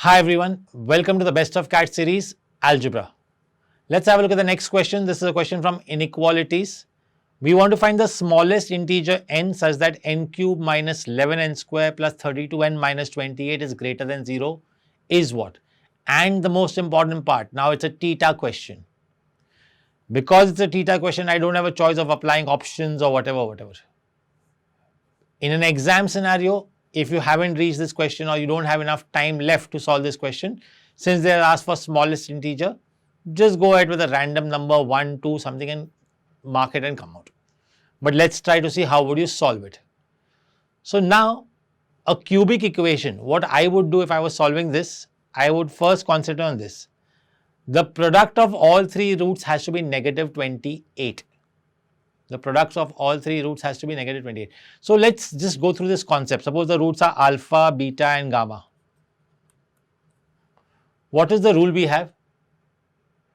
Hi everyone, welcome to the Best of Cat series, Algebra. Let's have a look at the next question. This is a question from inequalities. We want to find the smallest integer n such that n cube minus 11n square plus 32n minus 28 is greater than 0 is what? And the most important part, now it's a theta question. Because it's a theta question, I don't have a choice of applying options or whatever. In an exam scenario, if you haven't reached this question or you don't have enough time left to solve this question, since they are asked for smallest integer, just go ahead with a random number 1, 2, something and mark it and come out. But let's try to see how would you solve it. So now a cubic equation, what I would do if I was solving this, I would first consider on this. The product of all three roots has to be negative 28. The product of all three roots has to be negative 28. So let's just go through this concept. Suppose the roots are alpha, beta and gamma. What is the rule we have?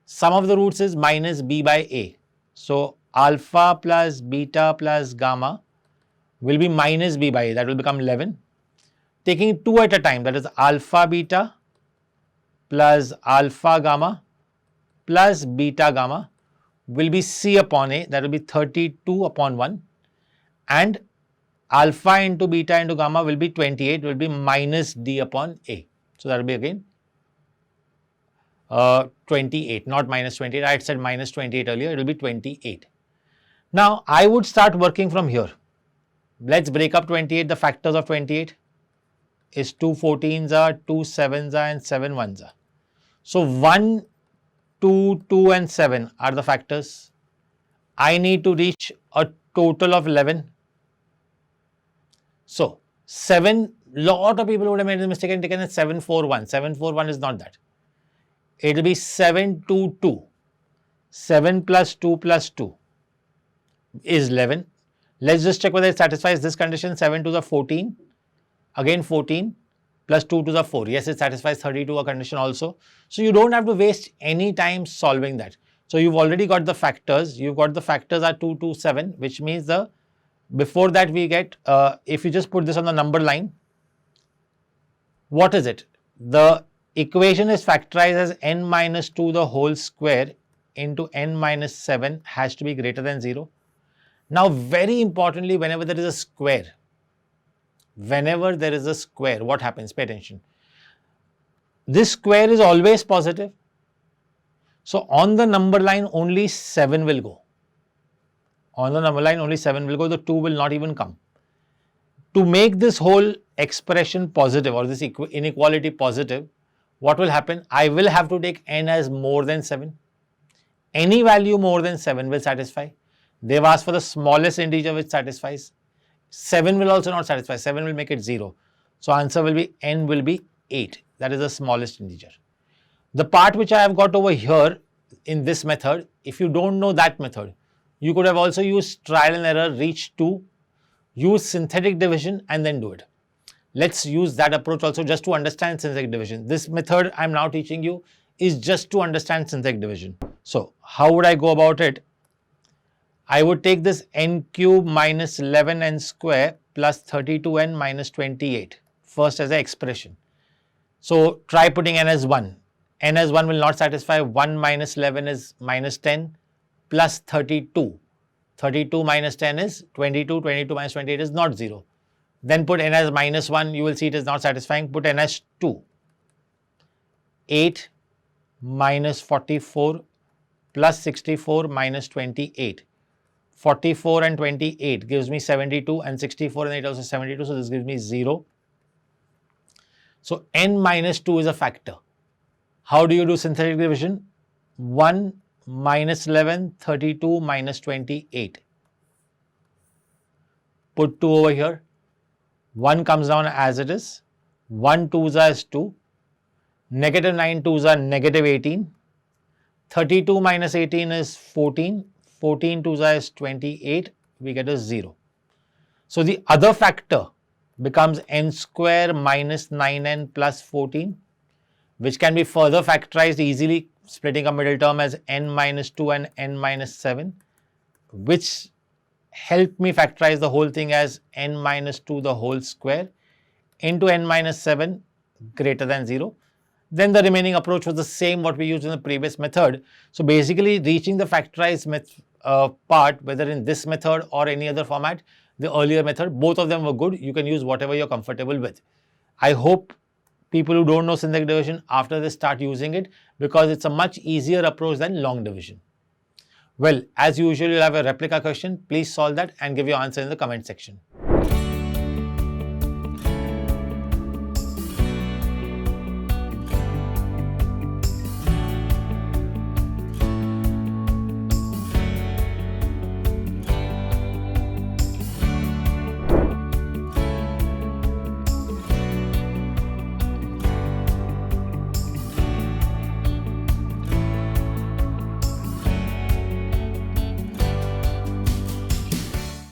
Sum of the roots is minus b by a. So alpha plus beta plus gamma will be minus b by a. That will become 11. Taking 2 at a time, that is alpha beta plus alpha gamma plus beta gamma will be c upon a, that will be 32 upon 1, and alpha into beta into gamma will be 28, will be minus d upon a. So that will be again 28, not minus 28. I had said minus 28 earlier, it will be 28. Now I would start working from here. Let's break up 28. The factors of 28 is 2 14s are, 2 7s are and 7 1s are. So 1, 2, 2 and 7 are the factors. I need to reach a total of 11. So 7, lot of people would have made the mistake and taken it 7 4 1. 7 4 1 is not that. It will be 7 2 2. 7 plus 2 plus 2 is 11. Let's just check whether it satisfies this condition. 7 to the 14. Again 14. Plus 2 to the 4. Yes, it satisfies 32 a condition also. So you don't have to waste any time solving that. So you've already got the factors. You've got the factors are 2 to 7, which means before that we get, if you just put this on the number line, what is it? The equation is factorized as n minus 2 the whole square into n minus 7 has to be greater than 0. Now very importantly, whenever there is a square, what happens? Pay attention. This square is always positive. So on the number line only 7 will go. The 2 will not even come. To make this whole expression positive or this inequality positive, what will happen? I will have to take n as more than 7. Any value more than 7 will satisfy. They've asked for the smallest integer which satisfies. 7 will also not satisfy. 7 will make it 0. So answer will be n will be 8. That is the smallest integer. The part which I have got over here in this method, if you don't know that method, you could have also used trial and error, reach 2, use synthetic division and then do it. Let's use that approach also just to understand synthetic division. This method I am now teaching you is just to understand synthetic division. So how would I go about it? I would take this n cube minus 11n square plus 32n minus 28 first as an expression. So try putting n as 1. N as 1 will not satisfy. 1 minus 11 is minus 10 plus 32. 32 minus 10 is 22. 22 minus 28 is not 0. Then put n as minus 1. You will see it is not satisfying. Put n as 2. 8 minus 44 plus 64 minus 28. 44 and 28 gives me 72 and 64 and 8 also 72. So this gives me 0. So n minus 2 is a factor. How do you do synthetic division? 1 minus 11, 32 minus 28. Put 2 over here. 1 comes down as it is. 1 2s are is 2. Negative 9 2s are negative 18. 32 minus 18 is 14. 14 2s is 28, we get a 0. So the other factor becomes n square minus 9n plus 14, which can be further factorized easily, splitting a middle term as n minus 2 and n minus 7, which help me factorize the whole thing as n minus 2 the whole square into n minus 7 greater than 0. Then the remaining approach was the same what we used in the previous method. So basically reaching the factorized part, whether in this method or any other format, the earlier method, both of them were good. You can use whatever you're comfortable with. I hope people who don't know synthetic division after this start using it, because it's a much easier approach than long division. Well, as usual, you'll have a replica question. Please solve that and give your answer in the comment section.